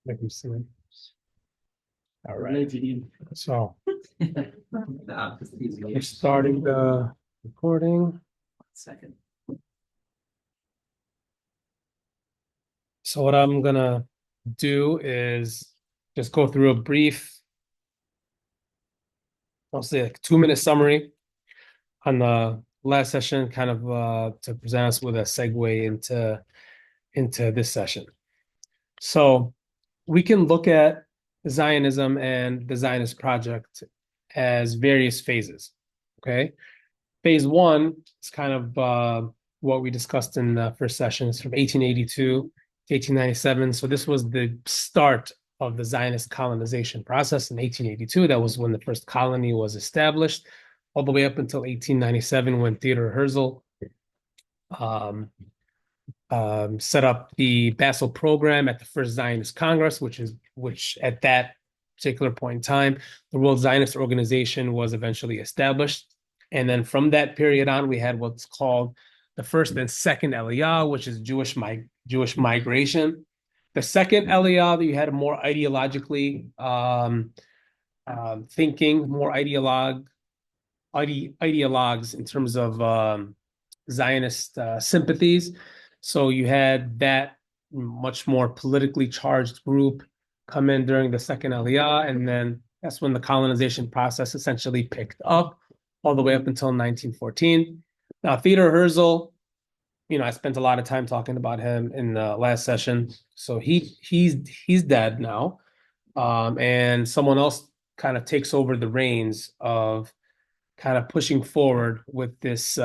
Make them see. All right. So we're starting the recording. Second. So what I'm gonna do is just go through a brief, I'll say like 2-minute summary on the last session, kind of to present us with a segue into this session. So we can look at Zionism and the Zionist project as various phases. Okay. Phase one is kind of what we discussed in the first session. It's from 1882 to 1897. So this was the start of the Zionist colonization process in 1882. That was when the first colony was established, all the way up until 1897 when Theodore Herzl um, set up the Basel program at the first Zionist Congress, which at that particular point in time, the World Zionist Organization was eventually established. And then from that period on, we had what's called the first and second Aliyah, which is Jewish migration. The second Aliyah, you had a more ideologically thinking, more ideologues in terms of Zionist sympathies. So you had that much more politically charged group come in during the second Aliyah, and then that's when the colonization process essentially picked up all the way up until 1914. Now, Theodor Herzl, I spent a lot of time talking about him in the last session. So he's dead now, and someone else kind of takes over the reins of kind of pushing forward with this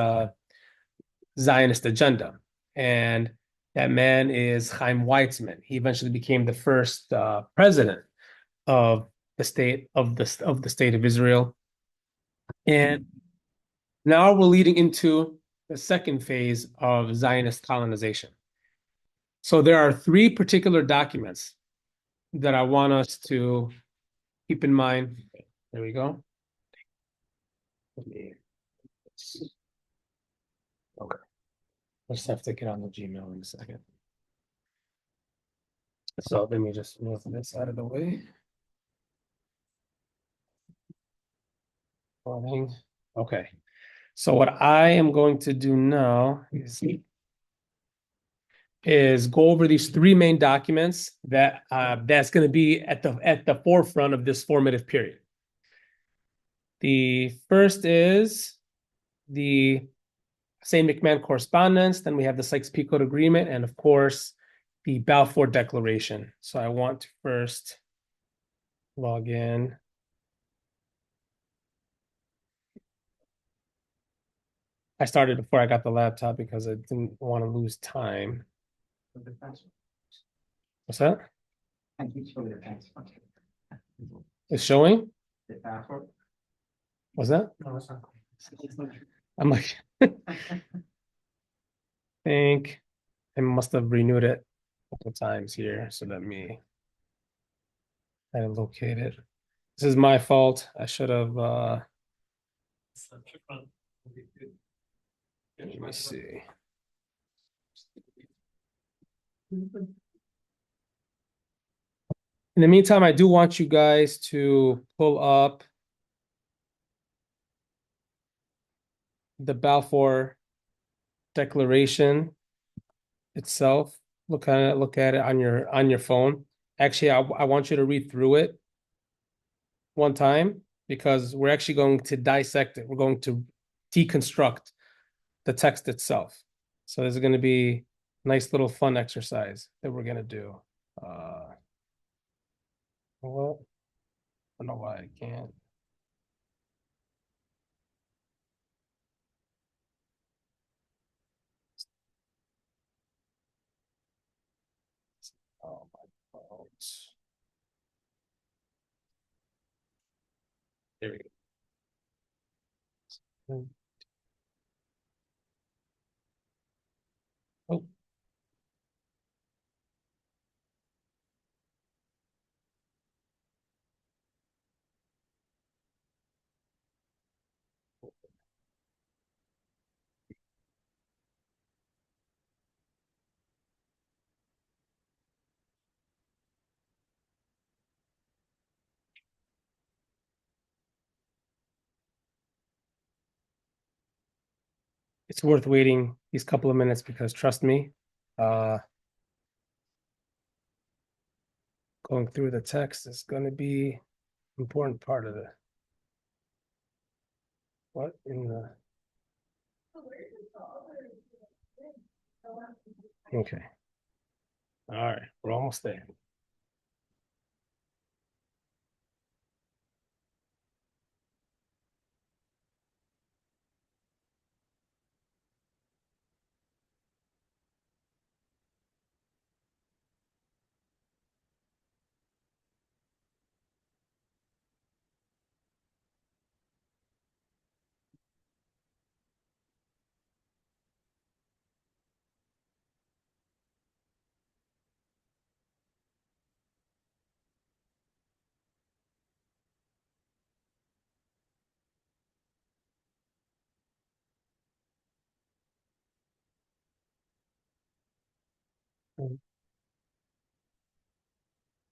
Zionist agenda. And that man is Chaim Weizmann. He eventually became the first president of the state of the state of Israel. And now we're leading into the second phase of Zionist colonization. So there are three particular documents that I want us to keep in mind. There we go. Okay. I just have to get on the Gmail in a second. So let me just move this out of the way. Okay. So what I am going to do now is go over these three main documents that's going to be at the forefront of this formative period. The first is the St. McMahon Correspondence. Then we have the Sykes-Picot Agreement, and of course, the Balfour Declaration. So I want to first log in. I started before I got the laptop because I didn't want to lose time. What's that? It's showing? What's that? No, it's not. I'm like, think I must have renewed it a couple times here. So let me try to locate it. This is my fault. I should have let me see. In the meantime, I do want you guys to pull up the Balfour Declaration itself. Look at it on your phone. Actually, I want you to read through it one time because we're actually going to dissect it. We're going to deconstruct the text itself. So this is going to be a nice little fun exercise that we're going to do. Well, I don't know why I can't. Oh my God. There we go. Oh, it's worth waiting these couple of minutes because trust me, uh, going through the text is going to be an important part of it. What in the? Okay. All right. We're almost there.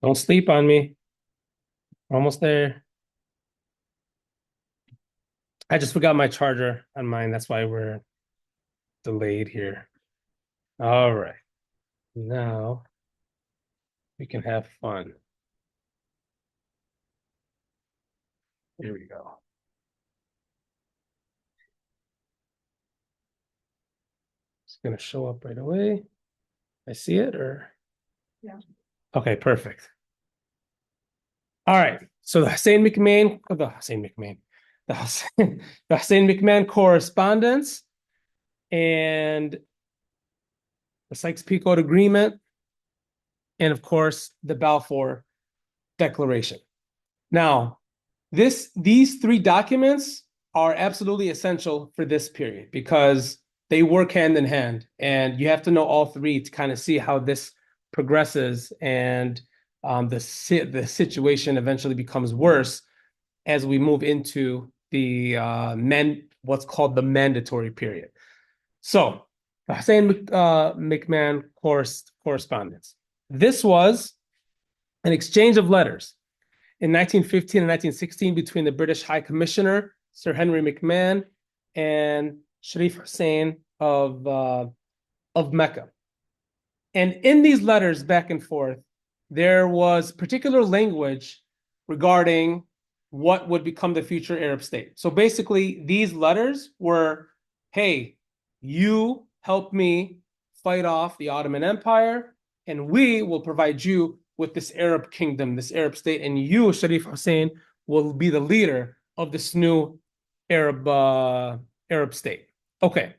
Don't sleep on me. Almost there. I just forgot my charger on mine. That's why we're delayed here. All right. Now we can have fun. Here we go. It's going to show up right away. I see it or? Yeah. Okay, perfect. All right. So the Hussein McMahon, the Hussein McMahon correspondence and the Sykes-Picot Agreement, and of course the Balfour Declaration. Now, these three documents are absolutely essential for this period because they work hand in hand, and you have to know all three to kind of see how this progresses and the situation eventually becomes worse as we move into the what's called the mandatory period. So, the Hussein McMahon correspondence. This was an exchange of letters in 1915 and 1916 between the British High Commissioner, Sir Henry McMahon, and Sharif Hussein of Mecca. And in these letters back and forth, there was particular language regarding what would become the future Arab state. So basically, these letters were, hey, you help me fight off the Ottoman Empire, and we will provide you with this Arab kingdom, this Arab state, and you, Sharif Hussein, will be the leader of this new Arab state. Okay.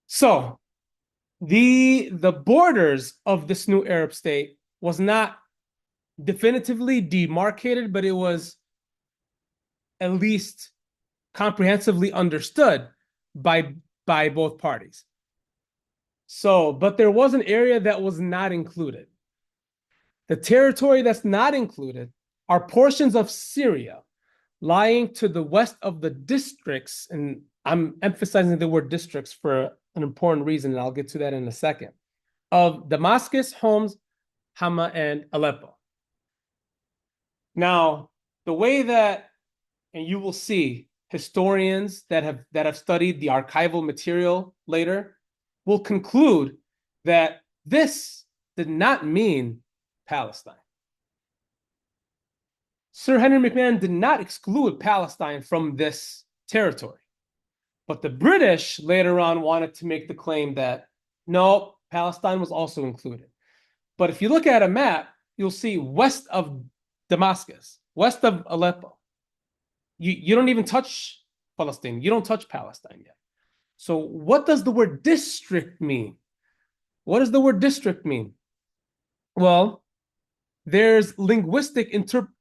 So the borders of this new Arab state was not definitively demarcated, but it was at least comprehensively understood by both parties. So, but there was an area that was not included. The territory that's not included are portions of Syria lying to the west of the districts, and I'm emphasizing the word districts for an important reason, and I'll get to that in a second, of Damascus, Homs, Hama, and Aleppo. Now, the way that, and you will see historians that have studied the archival material later will conclude that this did not mean Palestine. Sir Henry McMahon did not exclude Palestine from this territory. But the British later on wanted to make the claim that, no, Palestine was also included. But if you look at a map, you'll see west of Damascus, west of Aleppo, you don't even touch Palestine. You don't touch Palestine yet. So what does the word district mean? What does the word district mean? Well, there's linguistic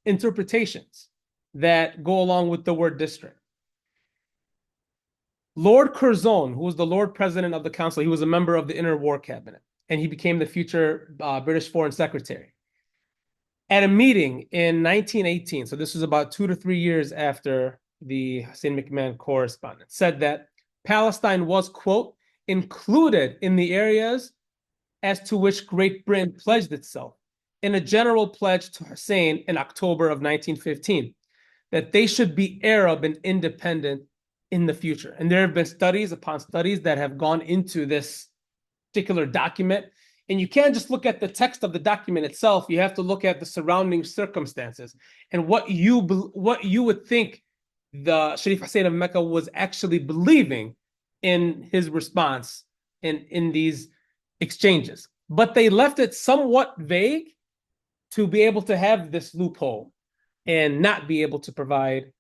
interpretations that go along with the word district. Lord Curzon, who was the Lord President of the Council, he was a member of the Inner War Cabinet, and he became the future British Foreign Secretary. At a meeting in 1918, so this was about 2 to 3 years after the Hussein McMahon correspondence, said that Palestine was, quote, included in the areas as to which Great Britain pledged itself in a general pledge to Hussein in October of 1915, that they should be Arab and independent in the future. And there have been studies upon studies that have gone into this particular document. And you can't just look at the text of the document itself. You have to look at the surrounding circumstances and what you would think the Sharif Hussein of Mecca was actually believing in his response in these exchanges. But they left it somewhat vague to be able to have this loophole and not be able to provide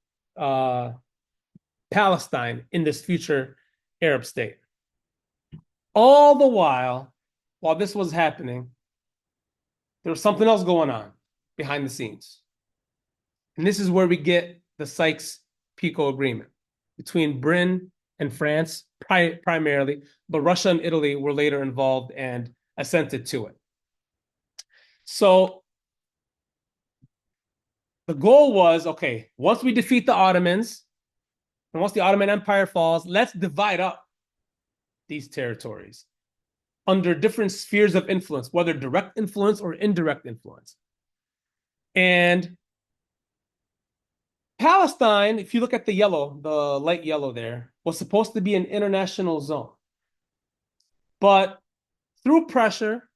Palestine in this future Arab state. All the while this was happening, there was something else going on behind the scenes. And this is where we get the Sykes-Picot Agreement between Britain and France primarily, but Russia and Italy were later involved and assented to it. So the goal was, okay, once we defeat the Ottomans, and once the Ottoman Empire falls, let's divide up these territories under different spheres of influence, whether direct influence or indirect influence. And Palestine, if you look at the yellow, the light yellow there, was supposed to be an international zone. But through pressure,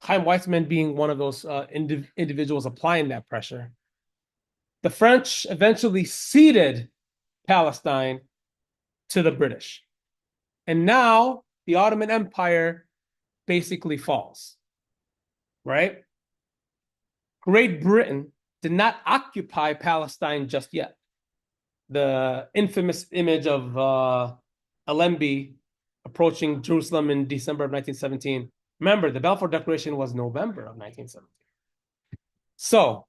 Chaim Weizmann being one of those individuals applying that pressure, the French eventually ceded Palestine to the British. And now the Ottoman Empire basically falls, right? Great Britain did not occupy Palestine just yet. The infamous image of Allenby approaching Jerusalem in December of 1917. Remember, the Balfour Declaration was November of 1917. So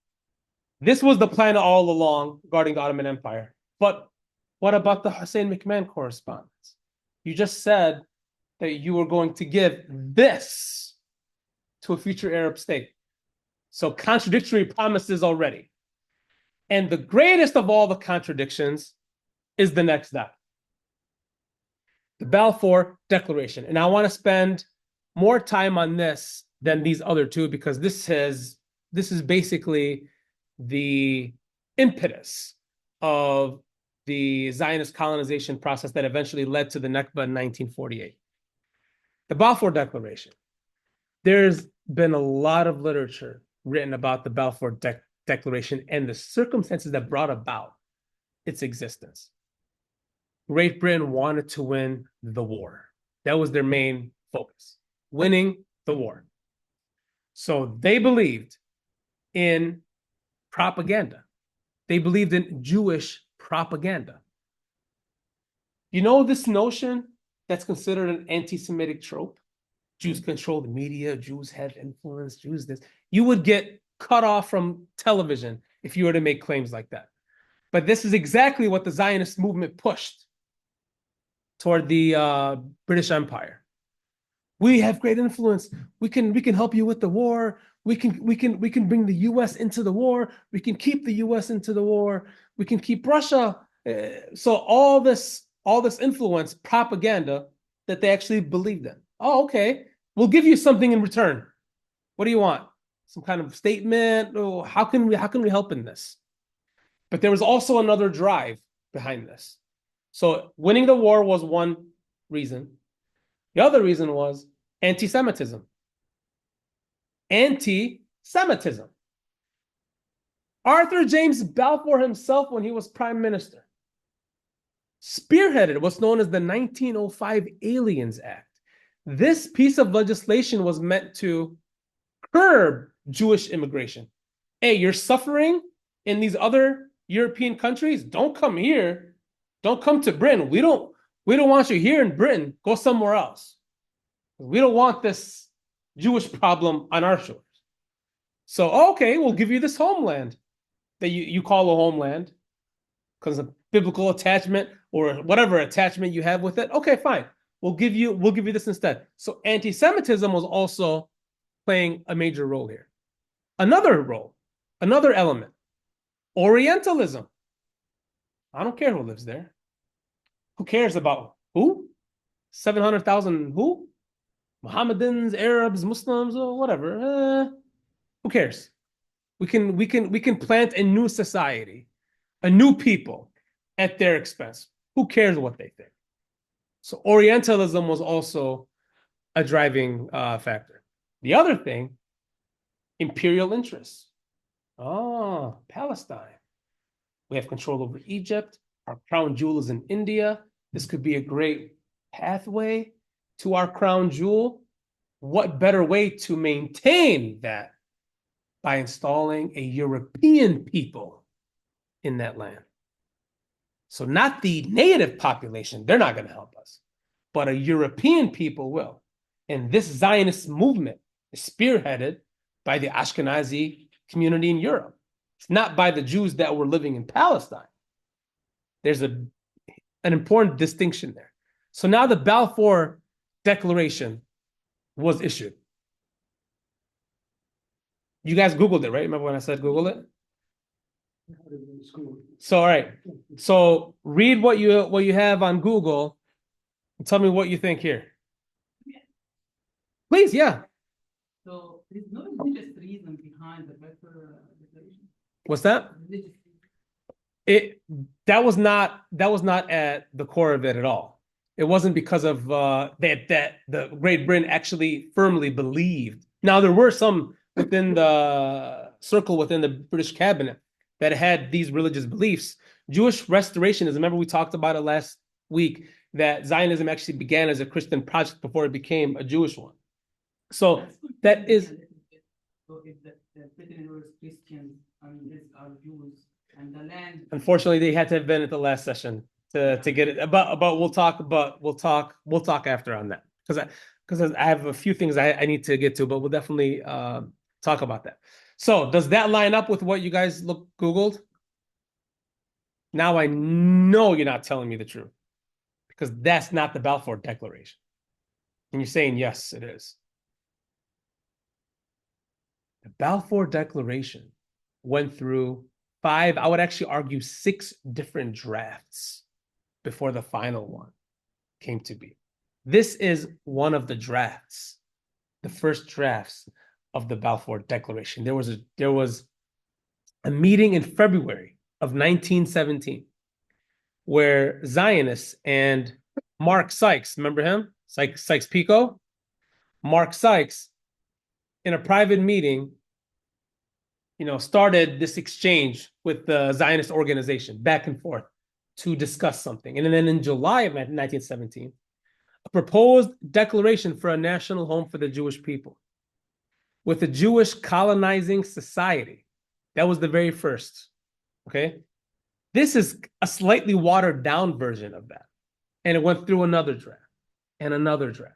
this was the plan all along regarding the Ottoman Empire. But what about the Hussein McMahon correspondence? You just said that you were going to give this to a future Arab state. So contradictory promises already. And the greatest of all the contradictions is the next step. The Balfour Declaration. And I want to spend more time on this than these other two because this is basically the impetus of the Zionist colonization process that eventually led to the Nakba in 1948. The Balfour Declaration. There's been a lot of literature written about the Balfour Declaration and the circumstances that brought about its existence. Great Britain wanted to win the war. That was their main focus, winning the war. So they believed in propaganda. They believed in Jewish propaganda. You know this notion that's considered an anti-Semitic trope? Jews control the media, Jews have influence, Jews this. You would get cut off from television if you were to make claims like that. But this is exactly what the Zionist movement pushed toward the British Empire. We have great influence. We can help you with the war. We can bring the U.S. into the war. We can keep the U.S. into the war. We can keep Russia. So all this influence, propaganda that they actually believed in. Oh, okay. We'll give you something in return. What do you want? Some kind of statement? Oh, how can we help in this? But there was also another drive behind this. So winning the war was one reason. The other reason was anti-Semitism. Anti-Semitism. Arthur James Balfour himself, when he was prime minister, spearheaded what's known as the 1905 Aliens Act. This piece of legislation was meant to curb Jewish immigration. Hey, you're suffering in these other European countries? Don't come here. Don't come to Britain. We don't want you here in Britain. Go somewhere else. We don't want this Jewish problem on our shores. So, okay, we'll give you this homeland that you call a homeland because of biblical attachment or whatever attachment you have with it. Okay, fine. We'll give you this instead. So anti-Semitism was also playing a major role here. Another element, Orientalism. I don't care who lives there. Who cares about who? 700,000 who? Mohammedans, Arabs, Muslims, or whatever. Who cares? We can plant a new society, a new people at their expense. Who cares what they think? So Orientalism was also a driving factor. The other thing, imperial interests. Oh, Palestine. We have control over Egypt. Our crown jewel is in India. This could be a great pathway to our crown jewel. What better way to maintain that by installing a European people in that land? So not the native population, they're not going to help us, but a European people will. And this Zionist movement is spearheaded by the Ashkenazi community in Europe. It's not by the Jews that were living in Palestine. There's an important distinction there. So now the Balfour Declaration was issued. You guys Googled it, right? Remember when I said Google it? So, all right. So read what you have on Google and tell me what you think here. Please, yeah. So there's no religious reason behind the Balfour Declaration. What's that? That was not at the core of it at all. It wasn't because of that the Great Britain actually firmly believed. Now there were some within the circle within the British cabinet that had these religious beliefs. Jewish restorationism, remember we talked about it last week, that Zionism actually began as a Christian project before it became a Jewish one. So that is. So if the Britain was Christians, I mean, these are Jews, and the land. Unfortunately, they had to have been at the last session to get it. But we'll talk after on that because I have a few things I need to get to, but we'll definitely talk about that. So does that line up with what you guys Googled? Now I know you're not telling me the truth because that's not the Balfour Declaration. And you're saying, yes, it is. The Balfour Declaration went through 5, I would actually argue 6 different drafts before the final one came to be. This is one of the drafts, the first drafts of the Balfour Declaration. There was a meeting in February of 1917 where Zionists and Mark Sykes, remember him? Sykes-Picot? Mark Sykes, in a private meeting, started this exchange with the Zionist organization back and forth to discuss something. And then in July of 1917, a proposed declaration for a national home for the Jewish people with a Jewish colonizing society. That was the very first, okay? This is a slightly watered down version of that. And it went through another draft and another draft.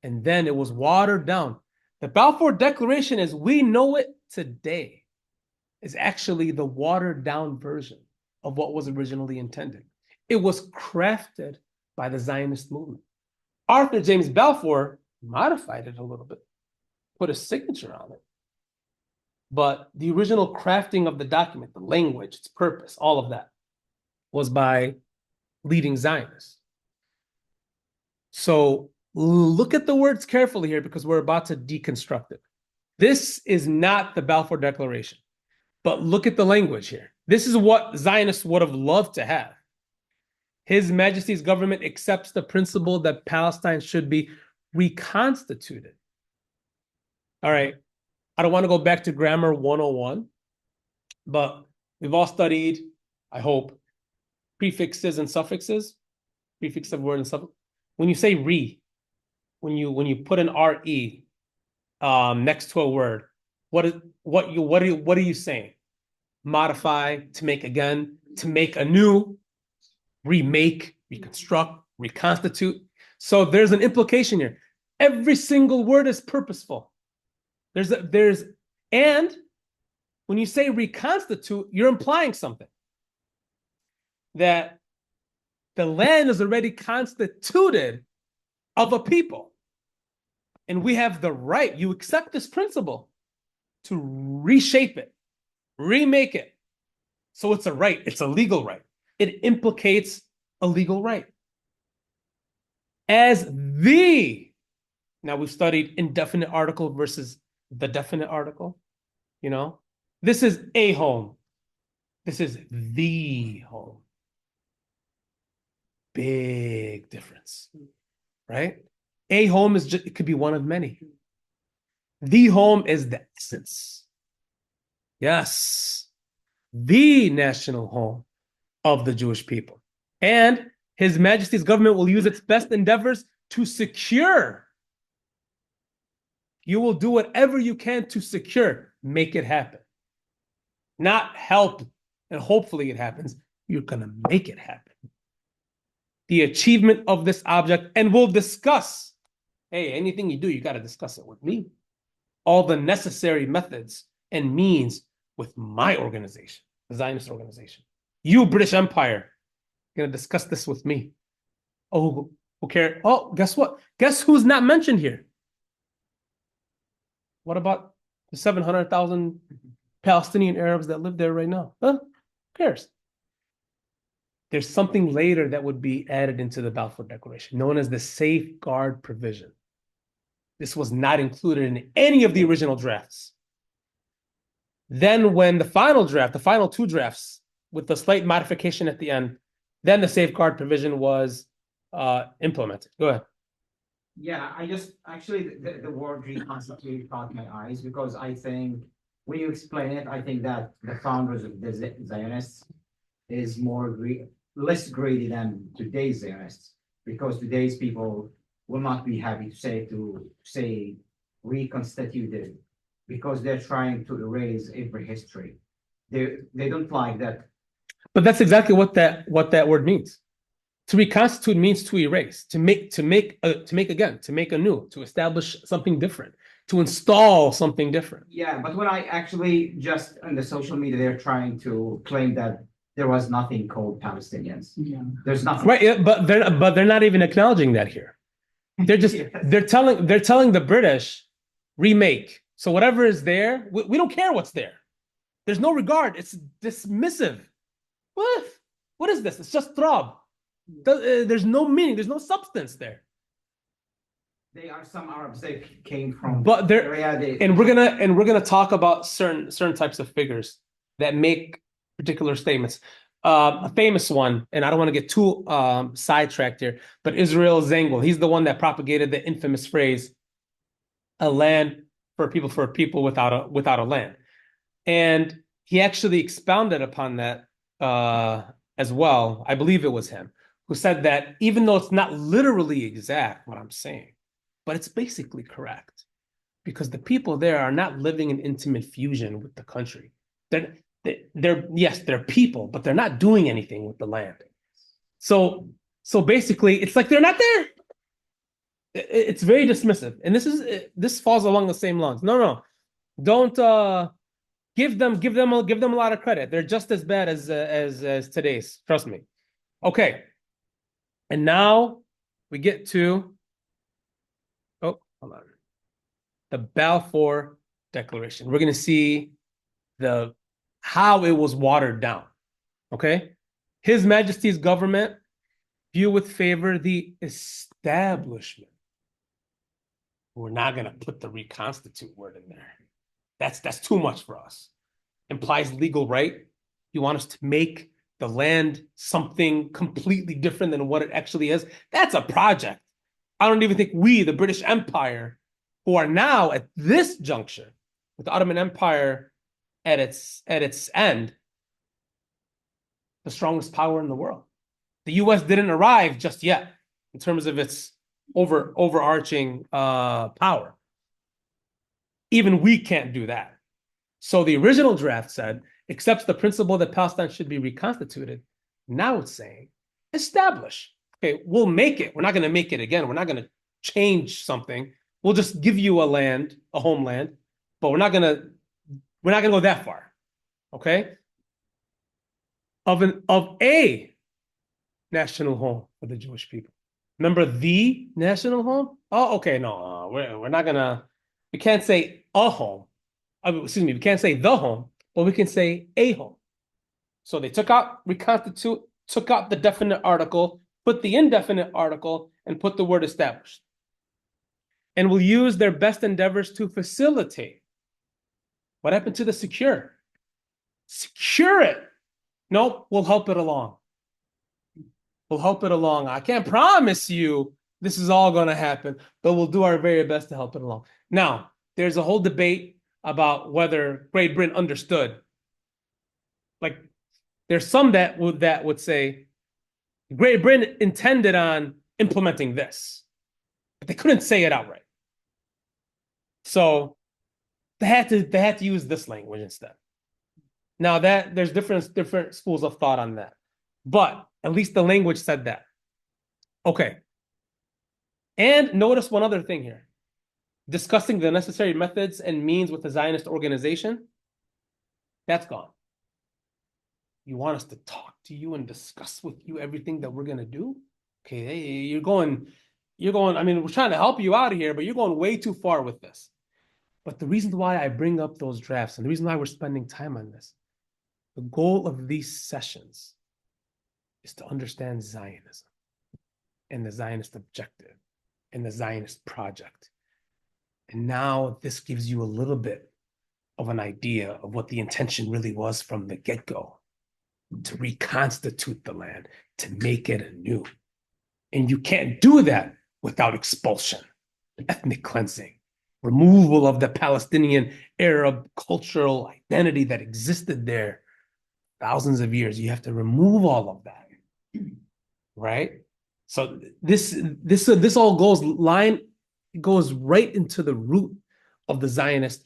And then it was watered down. The Balfour Declaration, as we know it today, is actually the watered down version of what was originally intended. It was crafted by the Zionist movement. Arthur James Balfour modified it a little bit, put a signature on it. But the original crafting of the document, the language, its purpose, all of that was by leading Zionists. So look at the words carefully here because we're about to deconstruct it. This is not the Balfour Declaration, but look at the language here. This is what Zionists would have loved to have. His Majesty's government accepts the principle that Palestine should be reconstituted. All right. I don't want to go back to grammar 101, but we've all studied, I hope, prefixes and suffixes, prefix of word and suffix. When you say when you put an re next to a word, what are you saying? Modify, to make again, to make anew, remake, reconstruct, reconstitute. So there's an implication here. Every single word is purposeful. And when you say reconstitute, you're implying something. That the land is already constituted of a people. And we have the right, you accept this principle, to reshape it, remake it. So it's a right, it's a legal right. It implicates a legal right. Now we've studied indefinite article versus the definite article. This is a home. This is the home. big difference, right? A home is just, it could be one of many. The home is the essence. Yes, the national home of the Jewish people. And His Majesty's government will use its best endeavors to secure. You will do whatever you can to secure, make it happen. Not help and hopefully it happens. You're going to make it happen. The achievement of this object, and we'll discuss. Hey, anything you do, you got to discuss it with me. All the necessary methods and means with my organization, the Zionist organization. You, British Empire, going to discuss this with me. Oh, who cares? Oh, guess what? Guess who's not mentioned here? What about the 700,000 Palestinian Arabs that live there right now? Huh? Who cares? There's something later that would be added into the Balfour Declaration, known as the safeguard provision. This was not included in any of the original drafts. Then when the final draft, the final two drafts, with the slight modification at the end, then the safeguard provision was implemented. Go ahead. Yeah, I just actually the word reconstitute caught my eyes because I think when you explain it, I think that the founders of the Zionists is less greedy than today's Zionists because today's people will not be happy to say reconstituted because they're trying to erase every history. They don't like that. But that's exactly what that word means. To reconstitute means to erase, to make again, to make anew, to establish something different, to install something different. Yeah, but when I actually just on the social media, they're trying to claim that there was nothing called Palestinians. Yeah. There's nothing. Right, yeah, but they're not even acknowledging that here. They're just Yes. they're telling the British remake. So whatever is there, we don't care what's there. There's no regard. It's dismissive. What is this? It's just throb. There's no meaning. There's no substance there. They are some Arabs. They came from. But they're area. and we're gonna talk about certain types of figures that make particular statements. A famous one, and I don't want to get too sidetracked here, but Israel Zangwill. He's the one that propagated the infamous phrase, "A land for people without a land," and he actually expounded upon that as well. I believe it was him who said that even though it's not literally exact what I'm saying, but it's basically correct because the people there are not living in intimate fusion with the country. They're people, but they're not doing anything with the land. So basically, it's like they're not there. It's very dismissive, and this falls along the same lines. No, don't give them a lot of credit. They're just as bad as today's. Trust me. Okay, and now we get to hold on, the Balfour Declaration. We're going to see how it was watered down. Okay, His Majesty's government view with favor the establishment. We're not going to put the reconstitute word in there. That's too much for us. Implies legal right. You want us to make the land something completely different than what it actually is. That's a project. I don't even think we, the British Empire, who are now at this juncture with the Ottoman Empire at its end, the strongest power in the world. The U.S. didn't arrive just yet in terms of its overarching power. Even we can't do that. So the original draft said, accepts the principle that Palestine should be reconstituted. Now it's saying, establish. Okay, we'll make it. We're not going to make it again. We're not going to change something. We'll just give you a homeland, but we're not going to go that far. Okay? Of a national home for the Jewish people. Remember the national home? Oh, okay, no, we're not gonna. We can't say a home. We can't say the home, but we can say a home. So they took out the definite article, put the indefinite article, and put the word established. And will use their best endeavors to facilitate. What happened to the secure? Secure it. Nope, we'll help it along. We'll help it along. I can't promise you this is all going to happen, but we'll do our very best to help it along. Now, there's a whole debate about whether Great Britain understood. Like, there's some that would say Great Britain intended on implementing this, but they couldn't say it outright. So they had to use this language instead. Now that there's different schools of thought on that, but at least the language said that. Okay. And notice one other thing here. Discussing the necessary methods and means with the Zionist organization, that's gone. You want us to talk to you and discuss with you everything that we're going to do? Okay, hey, you're going, I mean, we're trying to help you out of here, but you're going way too far with this. But the reason why I bring up those drafts and the reason why we're spending time on this, the goal of these sessions is to understand Zionism and the Zionist objective and the Zionist project. And now this gives you a little bit of an idea of what the intention really was from the get-go, to reconstitute the land, to make it anew. And you can't do that without expulsion, ethnic cleansing, removal of the Palestinian Arab cultural identity that existed there thousands of years. You have to remove all of that, right? So this all goes right into the root of the Zionist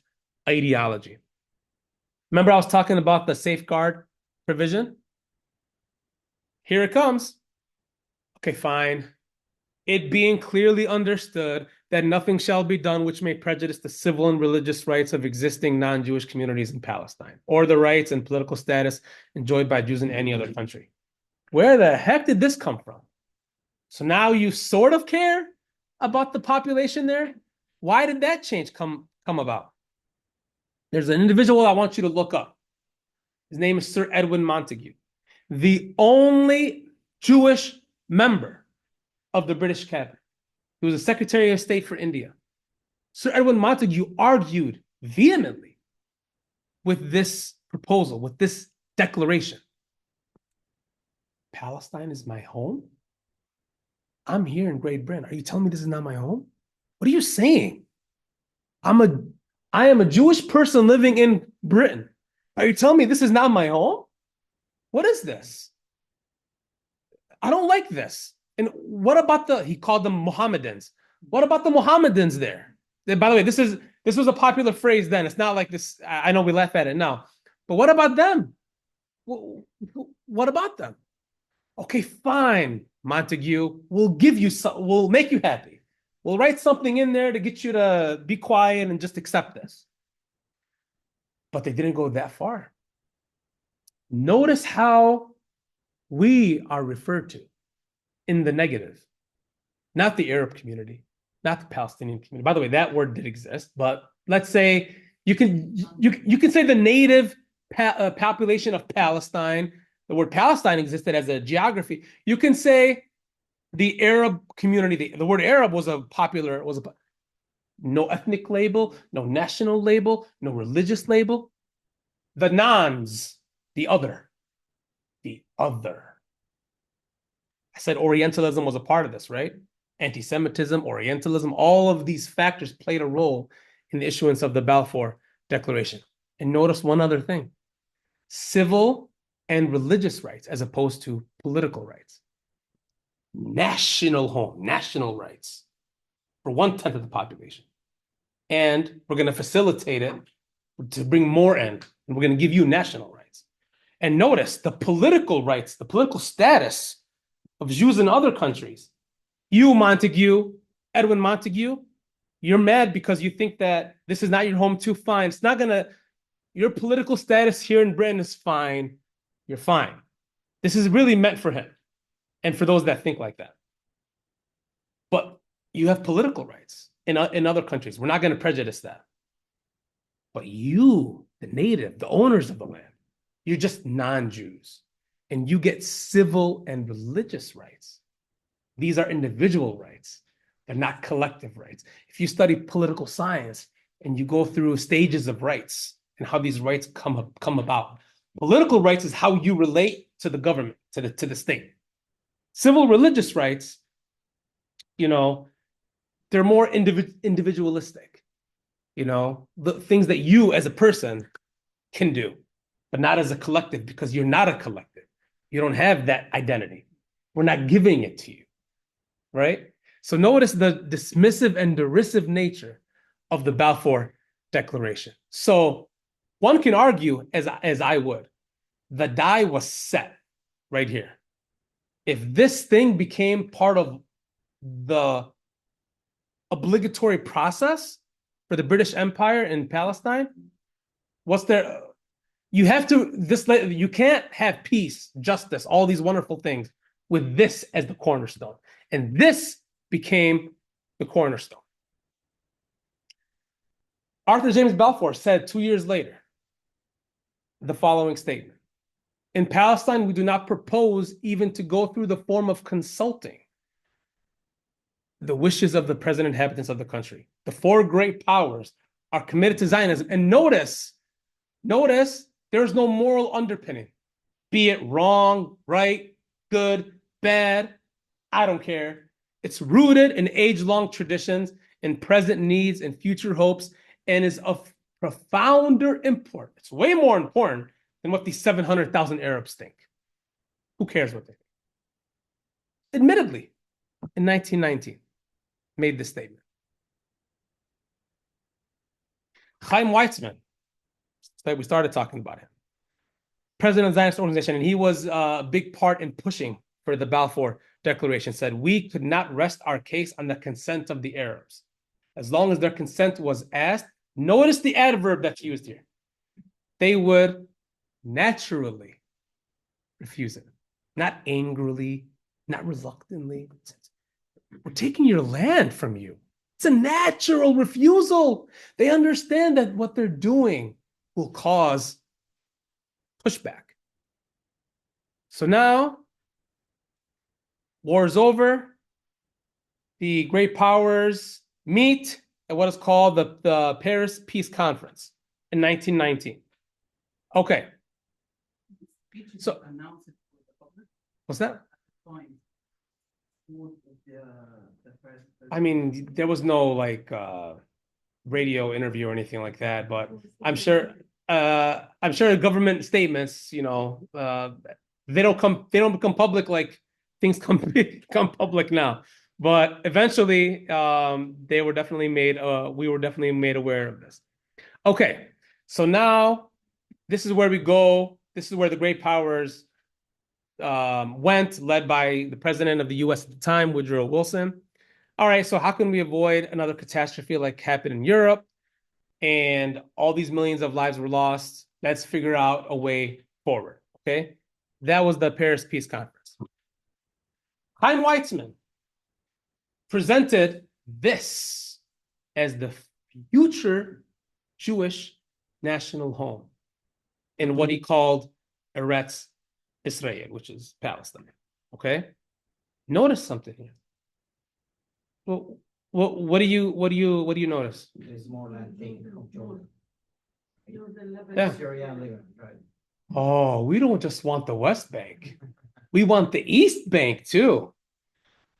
ideology. Remember, I was talking about the safeguard provision? Here it comes. Okay, fine. It being clearly understood that nothing shall be done which may prejudice the civil and religious rights of existing non-Jewish communities in Palestine, or the rights and political status enjoyed by Jews in any other country. Where the heck did this come from? So now you sort of care about the population there? Why did that change come about? There's an individual I want you to look up. His name is Sir Edwin Montagu, the only Jewish member of the British cabinet. He was a Secretary of State for India. Sir Edwin Montagu argued vehemently with this proposal, with this declaration. Palestine is my home? I'm here in Great Britain. Are you telling me this is not my home? What are you saying? I am a Jewish person living in Britain. Are you telling me this is not my home? What is this? I don't like this. And what about he called them Mohammedans. What about the Mohammedans there? By the way, this was a popular phrase then. It's not like this. I know we laugh at it now. But what about them? What about them? Okay, fine, Montague. We'll make you happy. We'll write something in there to get you to be quiet and just accept this. But they didn't go that far. Notice how we are referred to in the negative. Not the Arab community, not the Palestinian community. By the way, that word did exist, but let's say you can say the native population of Palestine. The word Palestine existed as a geography. You can say the Arab community. The word Arab was no ethnic label, no national label, no religious label. The nons, the other. The other. I said Orientalism was a part of this, right? Anti-Semitism, Orientalism, all of these factors played a role in the issuance of the Balfour Declaration. And notice one other thing. Civil and religious rights as opposed to political rights. National home, national rights for 1/10 of the population. And we're going to facilitate it to bring more in. And we're going to give you national rights. And notice the political rights, the political status of Jews in other countries. You, Montague, Edwin Montague, you're mad because you think that this is not your home too. Fine. It's not going to, your political status here in Britain is fine. You're fine. This is really meant for him and for those that think like that. But you have political rights in other countries. We're not going to prejudice that. But you, the native, the owners of the land, you're just non-Jews. And you get civil and religious rights. These are individual rights. They're not collective rights. If you study political science and you go through stages of rights and how these rights come about, political rights is how you relate to the government, to the state. Civil religious rights, they're more individualistic. The things that you as a person can do, but not as a collective, because you're not a collective. You don't have that identity. We're not giving it to you, right? So notice the dismissive and derisive nature of the Balfour Declaration. So one can argue, as I would, the die was set right here. If this thing became part of the obligatory process for the British Empire in Palestine, what's there? You have to you can't have peace, justice, all these wonderful things with this as the cornerstone. And this became the cornerstone. Arthur James Balfour said 2 years later the following statement: in Palestine, we do not propose even to go through the form of consulting the wishes of the present inhabitants of the country. The four great powers are committed to Zionism. And notice, there's no moral underpinning, be it wrong, right, good, bad, I don't care. It's rooted in age-long traditions, in present needs and future hopes, and is of profounder import. It's way more important than what these 700,000 Arabs think. Who cares what they think? Admittedly, in 1919, made this statement. Chaim Weizmann, we started talking about him, president of the Zionist organization, and he was a big part in pushing for the Balfour Declaration, said, we could not rest our case on the consent of the Arabs. As long as their consent was asked, notice the adverb that's used here, they would naturally refuse it. Not angrily, not reluctantly. We're taking your land from you. It's a natural refusal. They understand that what they're doing will cause pushback. So now, war is over. The great powers meet at what is called the Paris Peace Conference in 1919. Okay. So, what's that? I mean, there was no radio interview or anything like that, but I'm sure government statements, they don't become public like things come public now. But eventually, we were definitely made aware of this. Okay, so now this is where we go. This is where the great powers went, led by the president of the U.S. at the time, Woodrow Wilson. All right, so how can we avoid another catastrophe like happened in Europe? And all these millions of lives were lost. Let's figure out a way forward, okay? That was the Paris Peace Conference. Chaim Weizmann presented this as the future Jewish national home in what he called Eretz Israel, which is Palestine, okay? Notice something here. Well, what do you notice? There's more than thing of Jordan. Yeah. Syria and Lebanon, right? Oh, we don't just want the West Bank. We want the East Bank too.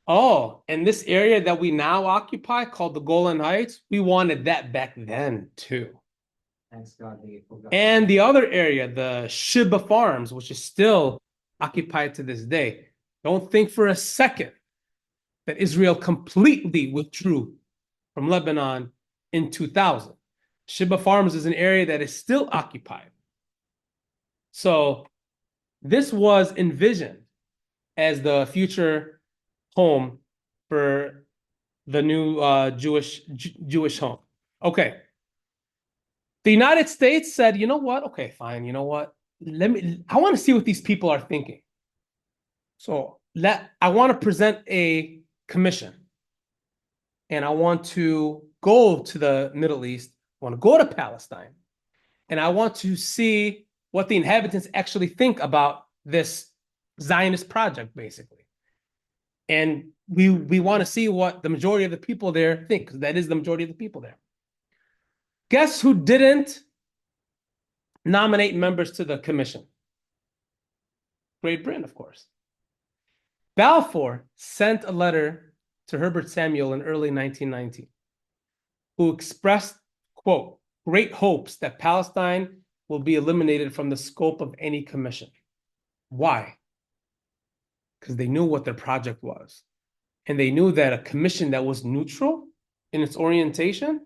Oh, and this area that we now occupy called the Golan Heights, we wanted that back then too. Thanks God they forgot. And the other area, the Shiba Farms, which is still occupied to this day. Don't think for a second that Israel completely withdrew from Lebanon in 2000. Shiba Farms is an area that is still occupied. So this was envisioned as the future home for the new Jewish home. Okay. The United States said, you know what? Okay, fine. You know what? I want to see what these people are thinking. So I want to present a commission. And I want to go to the Middle East. I want to go to Palestine. And I want to see what the inhabitants actually think about this Zionist project, basically. And we want to see what the majority of the people there think, because that is the majority of the people there. Guess who didn't nominate members to the commission? Great Britain, of course. Balfour sent a letter to Herbert Samuel in early 1919, who expressed, quote, great hopes that Palestine will be eliminated from the scope of any commission. Why? Because they knew what their project was. And they knew that a commission that was neutral in its orientation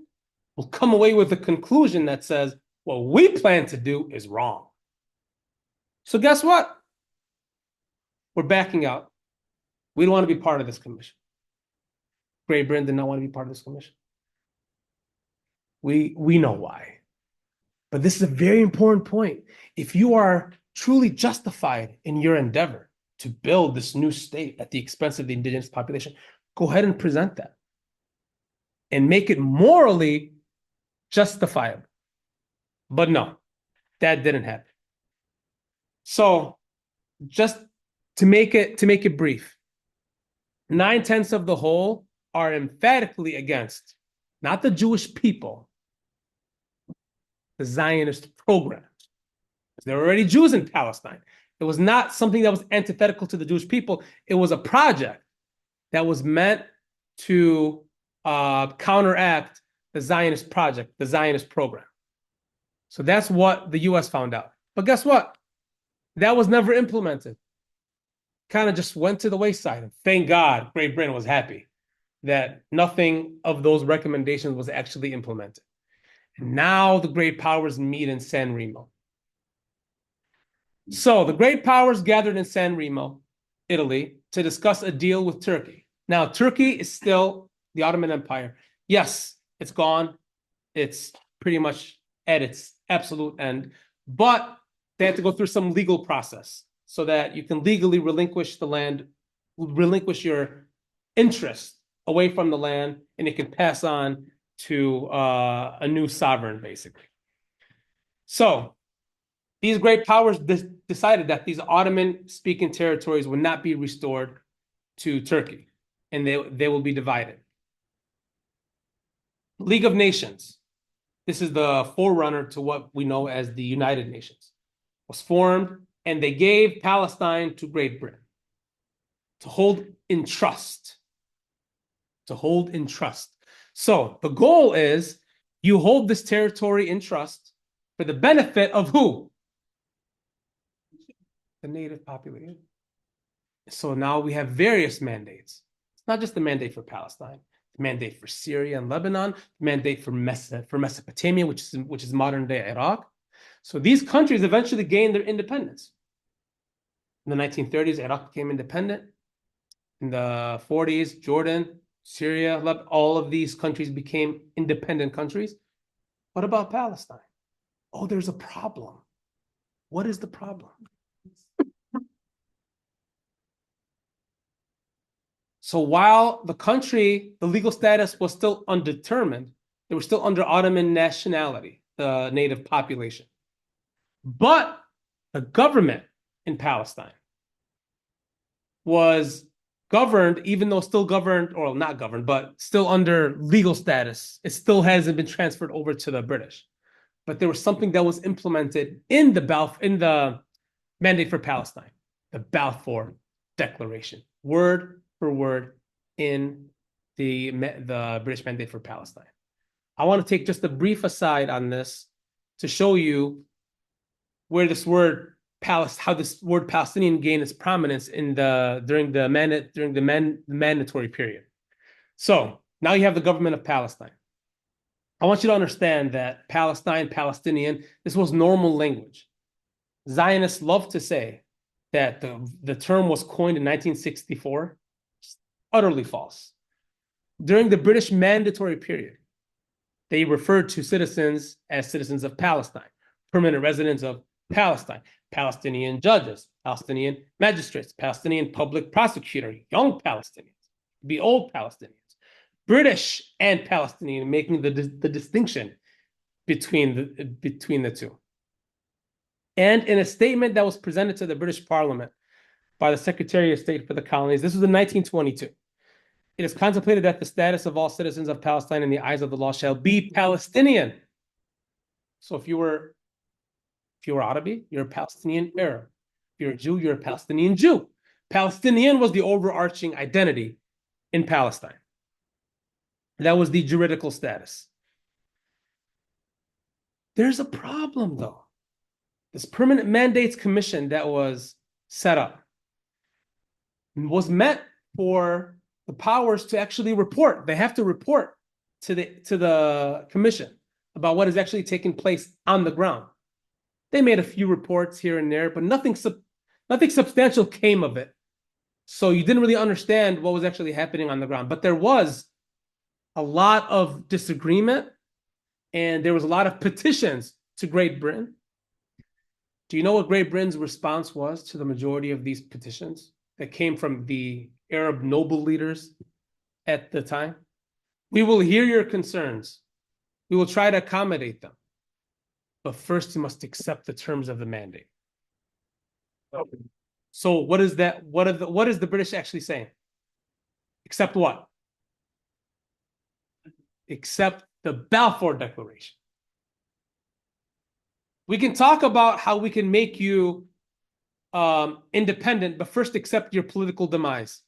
will come away with a conclusion that says, what we plan to do is wrong. So guess what? We're backing out. We don't want to be part of this commission. Great Britain did not want to be part of this commission. We know why. But this is a very important point. If you are truly justified in your endeavor to build this new state at the expense of the indigenous population, go ahead and present that and make it morally justifiable. But no, that didn't happen. So just to make it brief, 9/10 of the whole are emphatically against not the Jewish people, the Zionist program. There were already Jews in Palestine. It was not something that was antithetical to the Jewish people. It was a project that was meant to counteract the Zionist project, the Zionist program. So that's what the US found out. But guess what? That was never implemented. Kind of just went to the wayside. And thank God Great Britain was happy that nothing of those recommendations was actually implemented. And now the great powers meet in San Remo. So the great powers gathered in San Remo, Italy, to discuss a deal with Turkey. Now, Turkey is still the Ottoman Empire. Yes, it's gone. It's pretty much at its absolute end. But they have to go through some legal process so that you can legally relinquish the land, relinquish your interest away from the land, and it can pass on to a new sovereign, basically. So these great powers decided that these Ottoman-speaking territories would not be restored to Turkey, and they will be divided. League of Nations. This is the forerunner to what we know as the United Nations. Was formed, and they gave Palestine to Great Britain to hold in trust. To hold in trust. So the goal is you hold this territory in trust for the benefit of who? The native population. So now we have various mandates. It's not just the mandate for Palestine, the mandate for Syria and Lebanon, the mandate for Mesopotamia, which is modern day Iraq. So these countries eventually gained their independence. In the 1930s, Iraq became independent. In the 40s, Jordan, Syria, all of these countries became independent countries. What about Palestine? Oh, there's a problem. What is the problem? So while the country, the legal status was still undetermined, they were still under Ottoman nationality, the native population. But the government in Palestine was governed, even though still governed, or not governed, but still under legal status. It still hasn't been transferred over to the British. But there was something that was implemented in the Mandate for Palestine, the Balfour Declaration, word for word in the British Mandate for Palestine. I want to take just a brief aside on this to show you where this word how this word Palestinian gained its prominence during the mandatory period. So now you have the government of Palestine. I want you to understand that Palestinian, this was normal language. Zionists love to say that the term was coined in 1964. It's utterly false. During the British mandatory period, they referred to citizens as citizens of Palestine, permanent residents of Palestine, Palestinian judges, Palestinian magistrates, Palestinian public prosecutor, young Palestinians, the old Palestinians, British and Palestinian, making the distinction between the two. And in a statement that was presented to the British Parliament by the Secretary of State for the Colonies, this was in 1922. It is contemplated that the status of all citizens of Palestine in the eyes of the law shall be Palestinian. So if you were Arabi, you're a Palestinian Arab. If you're a Jew, you're a Palestinian Jew. Palestinian was the overarching identity in Palestine. That was the juridical status. There's a problem, though. This Permanent Mandates Commission that was set up was meant for the powers to actually report. They have to report to the commission about what is actually taking place on the ground. They made a few reports here and there, but nothing substantial came of it. So you didn't really understand what was actually happening on the ground. But there was a lot of disagreement, and there was a lot of petitions to Great Britain. Do you know what Great Britain's response was to the majority of these petitions that came from the Arab noble leaders at the time? We will hear your concerns. We will try to accommodate them. But first, you must accept the terms of the mandate. So what is that? What is the British actually saying? Accept what? Accept the Balfour Declaration. We can talk about how we can make you independent, but first accept your political demise.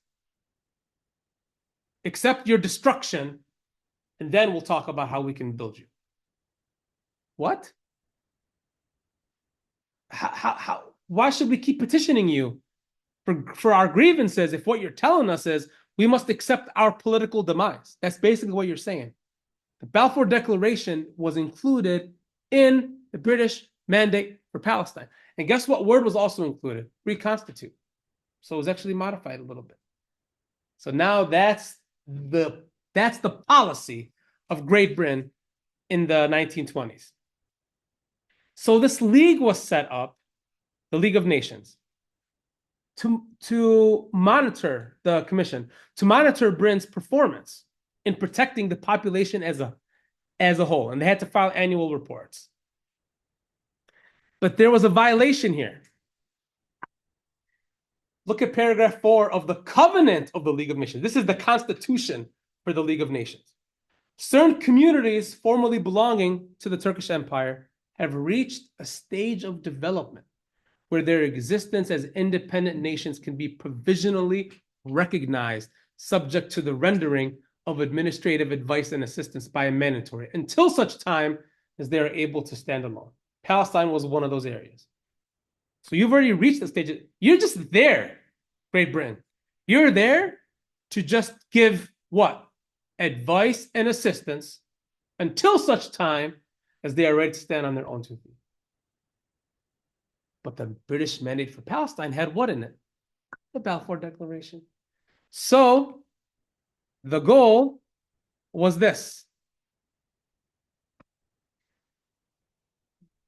Accept your destruction, and then we'll talk about how we can build you. What? How? Why should we keep petitioning you for our grievances if what you're telling us is we must accept our political demise? That's basically what you're saying. The Balfour Declaration was included in the British mandate for Palestine. And guess what word was also included? Reconstitute. So it was actually modified a little bit. So now that's the policy of Great Britain in the 1920s. So this league was set up, the League of Nations, to monitor the commission, to monitor Britain's performance in protecting the population as a whole. And they had to file annual reports. But there was a violation here. Look at paragraph 4 of the Covenant of the League of Nations. This is the constitution for the League of Nations. Certain communities formerly belonging to the Turkish Empire have reached a stage of development where their existence as independent nations can be provisionally recognized, subject to the rendering of administrative advice and assistance by a mandatory, until such time as they are able to stand alone. Palestine was one of those areas. So you've already reached the stage. You're just there, Great Britain. You're there to just give what? Advice and assistance until such time as they are ready to stand on their own 2 feet. But the British mandate for Palestine had what in it? The Balfour Declaration. So the goal was this.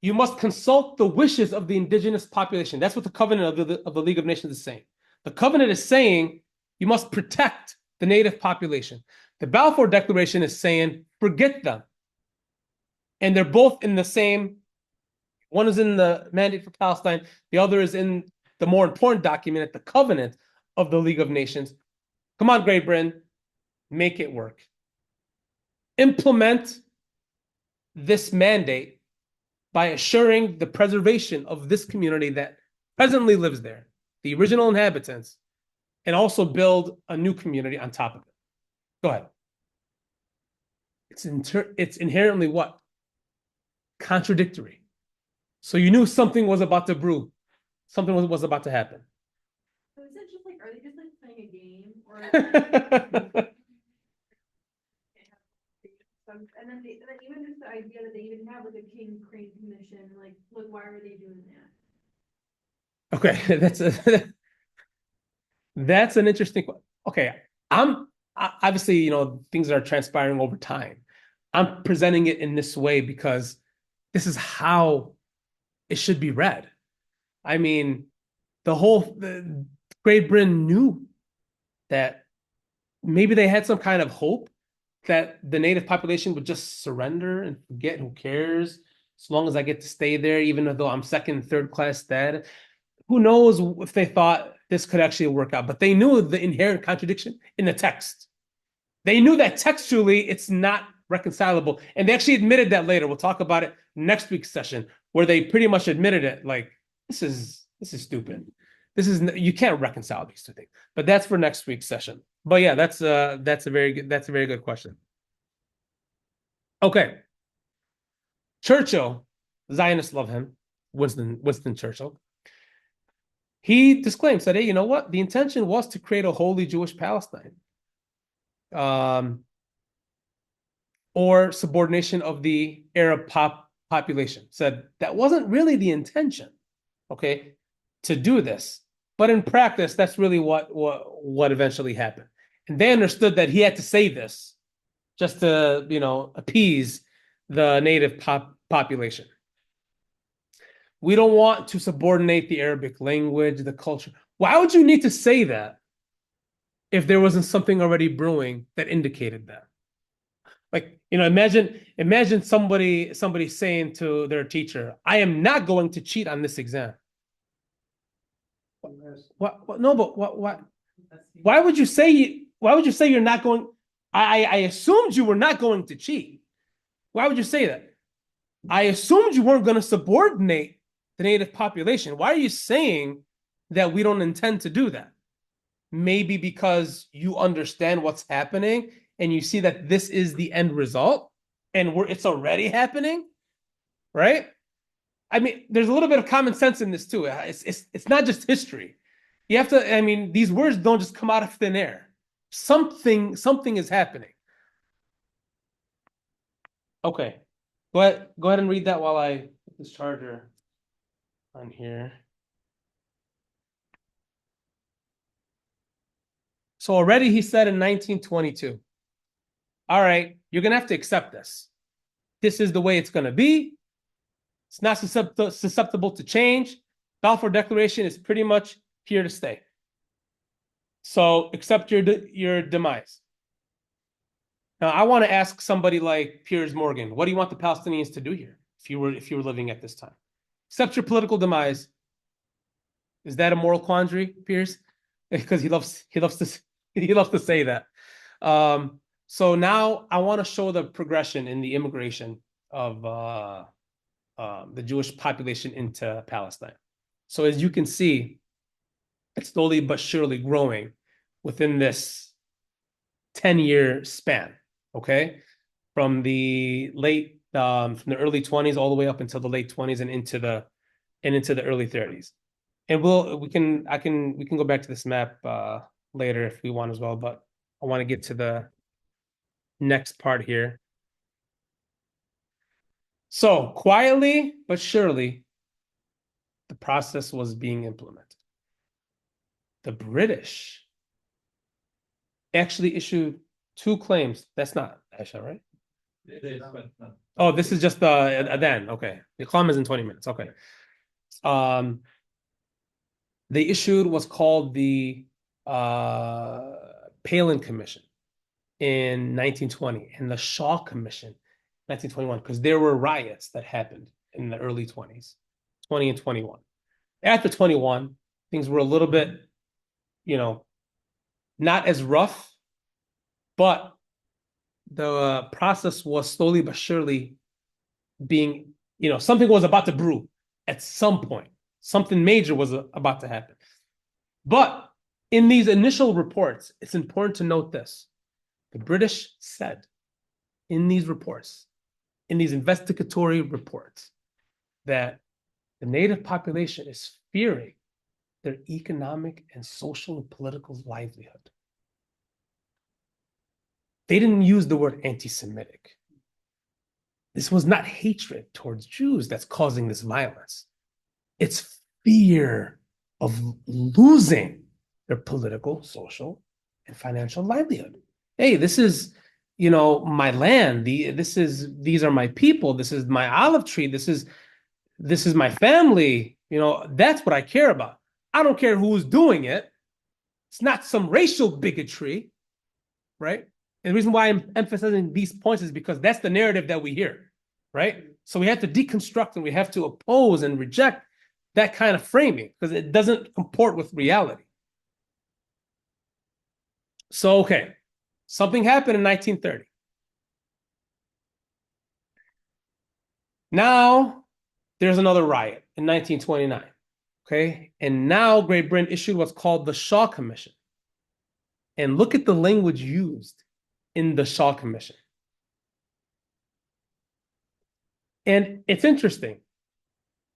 You must consult the wishes of the indigenous population. That's what the covenant of the League of Nations is saying. The covenant is saying you must protect the native population. The Balfour Declaration is saying forget them. And they're both in the same. One is in the mandate for Palestine. The other is in the more important document, the covenant of the League of Nations. Come on, Great Britain, make it work. Implement this mandate by assuring the preservation of this community that presently lives there, the original inhabitants, and also build a new community on top of it. Go ahead. It's inherently what? Contradictory. So you knew something was about to brew. Something was about to happen. So is it just like, are they just like playing a game? Or and then even just the idea that they even have like a king crane commission, like, look, why are they doing that? Okay, that's an interesting. Okay, I'm obviously, things are transpiring over time. I'm presenting it in this way because this is how it should be read. I mean, the Great Britain knew that maybe they had some kind of hope that the native population would just surrender and forget, who cares, as long as I get to stay there, even though I'm second, third class status. Who knows if they thought this could actually work out, but they knew the inherent contradiction in the text. They knew that textually it's not reconcilable. And they actually admitted that later. We'll talk about it next week's session, where they pretty much admitted it, like, this is stupid. you can't reconcile these two things. But that's for next week's session. But yeah, that's a very good question. Okay. Churchill, Zionists love him. Winston Churchill. He disclaimed, said, hey, you know what? The intention was to create a wholly Jewish Palestine. Or subordination of the Arab population. Said that wasn't really the intention, okay, to do this. But in practice, that's really what eventually happened. And they understood that he had to say this just to, appease the native population. We don't want to subordinate the Arabic language, the culture. Why would you need to say that if there wasn't something already brewing that indicated that? Like, imagine somebody saying to their teacher, I am not going to cheat on this exam. What no, but what why would you say you're not going? I assumed you were not going to cheat. Why would you say that? I assumed you weren't going to subordinate the native population. Why are you saying that we don't intend to do that? Maybe because you understand what's happening and you see that this is the end result and it's already happening, right? I mean, there's a little bit of common sense in this too. It's not just history. You have to, I mean, these words don't just come out of thin air. Something is happening. Okay. Go ahead and read that while I put this charger on here. So already he said in 1922, all right, you're going to have to accept this. This is the way it's going to be. It's not susceptible to change. Balfour Declaration is pretty much here to stay. So accept your demise. Now, I want to ask somebody like Piers Morgan, what do you want the Palestinians to do here if you were living at this time? Accept your political demise. Is that a moral quandary, Piers? Because he loves to say that. So now I want to show the progression in the immigration of the Jewish population into Palestine. So as you can see, it's slowly but surely growing within this 10-year span, okay? From the early 20s all the way up until the late 20s and into the early 30s. And we can go back to this map later if we want as well, but I want to get to the next part here. So quietly but surely, the process was being implemented. The British actually issued 2 claims. That's not Aisha, right? Oh, this is just the then. Okay, the claim is in 20 minutes. Okay. They issued what's called the Palin Commission in 1920 and the Shaw Commission 1921, because there were riots that happened in the early 20s, 20 and 21. After 21, things were a little bit, not as rough, but the process was slowly but surely being, something was about to brew at some point. Something major was about to happen. But in these initial reports, it's important to note this. The British said in these reports, in these investigatory reports, that the native population is fearing their economic and social and political livelihood. They didn't use the word anti-Semitic. This was not hatred towards Jews that's causing this violence. It's fear of losing their political, social, and financial livelihood. Hey, this is, my land. These are my people. This is my olive tree. This is my family. That's what I care about. I don't care who's doing it. It's not some racial bigotry, right? And the reason why I'm emphasizing these points is because that's the narrative that we hear, right? So we have to deconstruct and we have to oppose and reject that kind of framing because it doesn't comport with reality. So, okay, something happened in 1930. Now, there's another riot in 1929. Okay. And now Great Britain issued what's called the Shaw Commission. And look at the language used in the Shaw Commission. And it's interesting.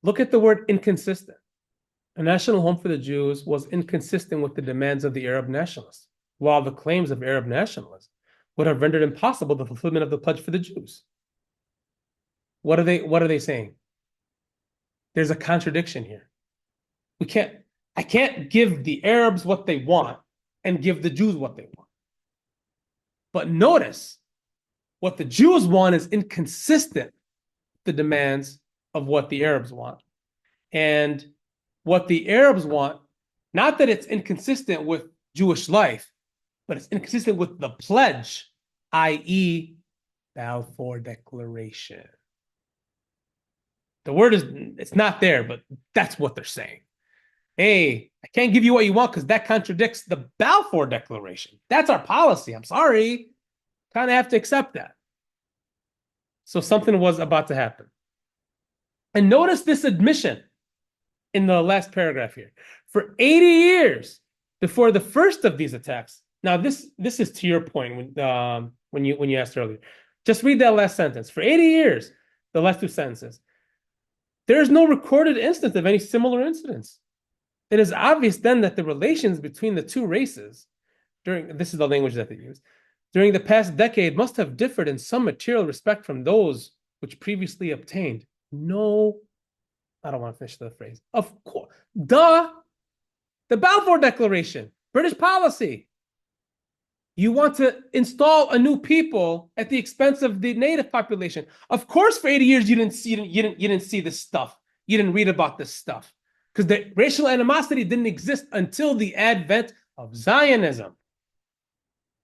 Look at the word inconsistent. A national home for the Jews was inconsistent with the demands of the Arab nationalists, while the claims of Arab nationalists would have rendered impossible the fulfillment of the pledge for the Jews. What are they saying? There's a contradiction here. I can't give the Arabs what they want and give the Jews what they want. But notice what the Jews want is inconsistent with the demands of what the Arabs want. And what the Arabs want, not that it's inconsistent with Jewish life, but it's inconsistent with the pledge, i.e., Balfour Declaration. The word it's not there, but that's what they're saying. Hey, I can't give you what you want because that contradicts the Balfour Declaration. That's our policy. I'm sorry. Kind of have to accept that. So something was about to happen. And notice this admission in the last paragraph here. For 80 years before the first of these attacks. Now, this is to your point when you asked earlier. Just read that last sentence. For 80 years, the last two sentences. There is no recorded instance of any similar incidents. It is obvious then that the relations between the two races this is the language that they use, during the past decade must have differed in some material respect from those which previously obtained. No, I don't want to finish the phrase. Of course, the Balfour Declaration, British policy. You want to install a new people at the expense of the native population. Of course, for 80 years you didn't see this stuff. You didn't read about this stuff because the racial animosity didn't exist until the advent of Zionism.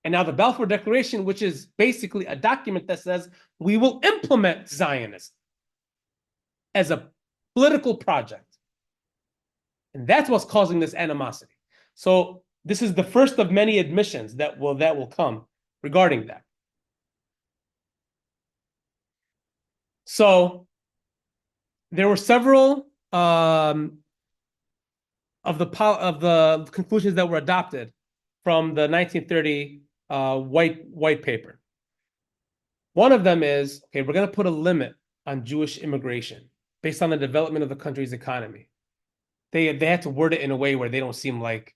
And now the Balfour Declaration, which is basically a document that says we will implement Zionism as a political project. And that's what's causing this animosity. So this is the first of many admissions that will come regarding that. So there were several of the conclusions that were adopted from the 1930 white paper. One of them is, okay, we're going to put a limit on Jewish immigration based on the development of the country's economy. They had to word it in a way where they don't seem like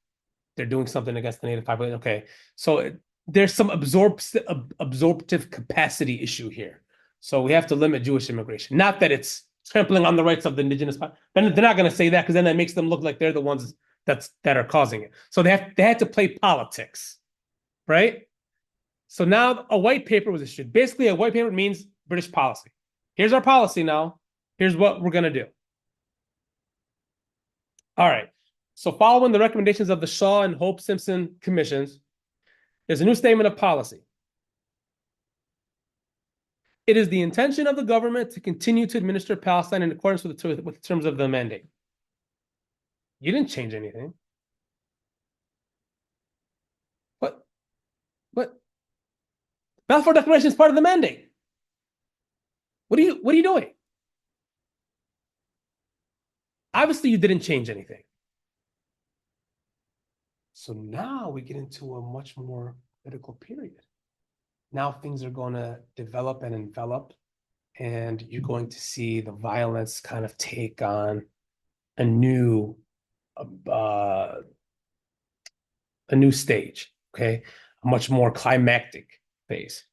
they're doing something against the native population. Okay, so there's some absorptive capacity issue here. So we have to limit Jewish immigration. Not that it's trampling on the rights of the indigenous population. They're not going to say that because then that makes them look like they're the ones that are causing it. So they had to play politics, right? So now a white paper was issued. Basically, a white paper means British policy. Here's our policy now. Here's what we're going to do. All right. So following the recommendations of the Shaw and Hope Simpson commissions, there's a new statement of policy. It is the intention of the government to continue to administer Palestine in accordance with the terms of the mandate. You didn't change anything. What? Balfour Declaration is part of the mandate. What are you doing? Obviously, you didn't change anything. So now we get into a much more critical period. Now things are going to develop and envelop, and you're going to see the violence kind of take on a new stage, okay? A much more climactic phase.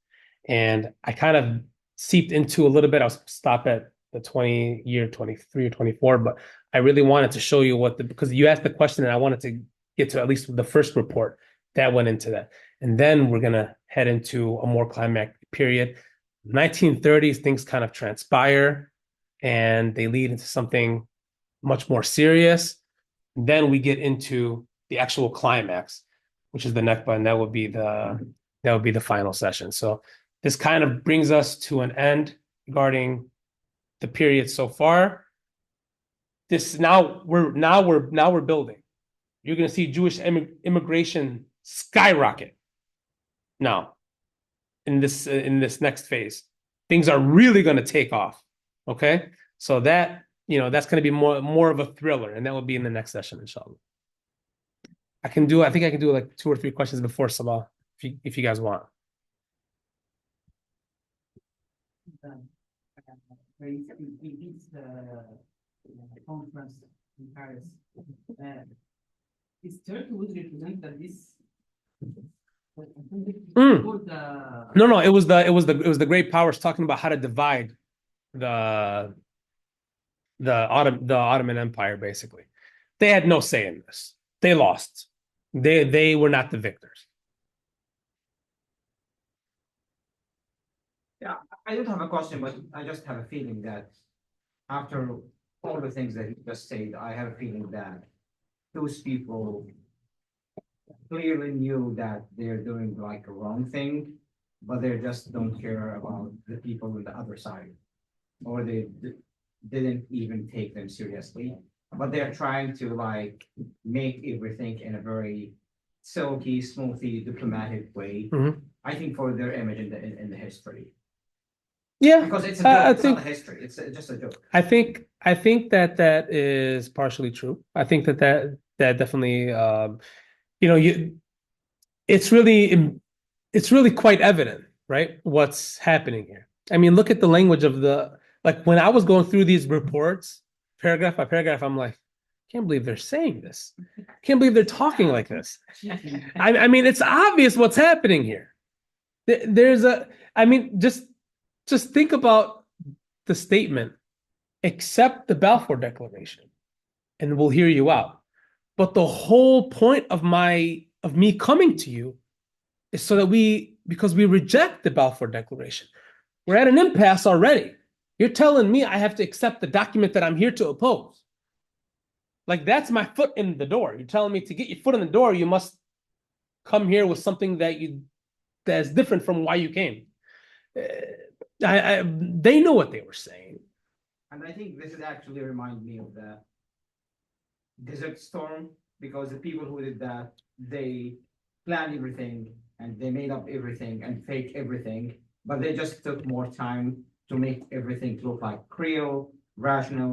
And I kind of seeped into a little bit. I'll stop at the 23 or 24, but I really wanted to show you because you asked the question and I wanted to get to at least the first report that went into that. And then we're going to head into a more climactic period. 1930s, things kind of transpire and they lead into something much more serious. And then we get into the actual climax, which is the Nakba, and that would be the final session. So this kind of brings us to an end regarding the period so far. Now we're building. You're going to see Jewish immigration skyrocket. Now, in this next phase, things are really going to take off. Okay, so that that's going to be more of a thriller, and that will be in the next session, inshallah. I think I can do like 2 or 3 questions before Salah, if you guys want. In this conference in Paris, is Turkey would represent that this. No, it was the great powers talking about how to divide the Ottoman Empire. Basically, they had no say in this. They lost. They were not the victors. Yeah, I don't have a question, but I just have a feeling that after all the things that you just said, I have a feeling that those people clearly knew that they're doing like a wrong thing, but they just don't care about the people on the other side, or they didn't even take them seriously. But they're trying to like make everything in a very silky, smoothy, diplomatic way. Mhm. I think for their image in the history. Yeah, Because it's a joke, I it's think not a history. It's just a joke. I think that is partially true. I think that definitely, it's really quite evident, right? What's happening here. I mean, look at the language of like when I was going through these reports, paragraph by paragraph, I'm like, can't believe they're saying this. Can't believe they're talking like this. I mean, it's obvious what's happening here. I mean, just think about the statement, accept the Balfour Declaration, and we'll hear you out. But the whole point of me coming to you is so that because we reject the Balfour Declaration. We're at an impasse already. You're telling me I have to accept the document that I'm here to oppose. Like, that's my foot in the door. You're telling me to get your foot in the door, you must come here with something that's different from why you came. They know what they were saying. And I think this is actually remind me of the Desert Storm, because the people who did that, they planned everything and they made up everything and fake everything, but they just took more time to make everything look like real, rational,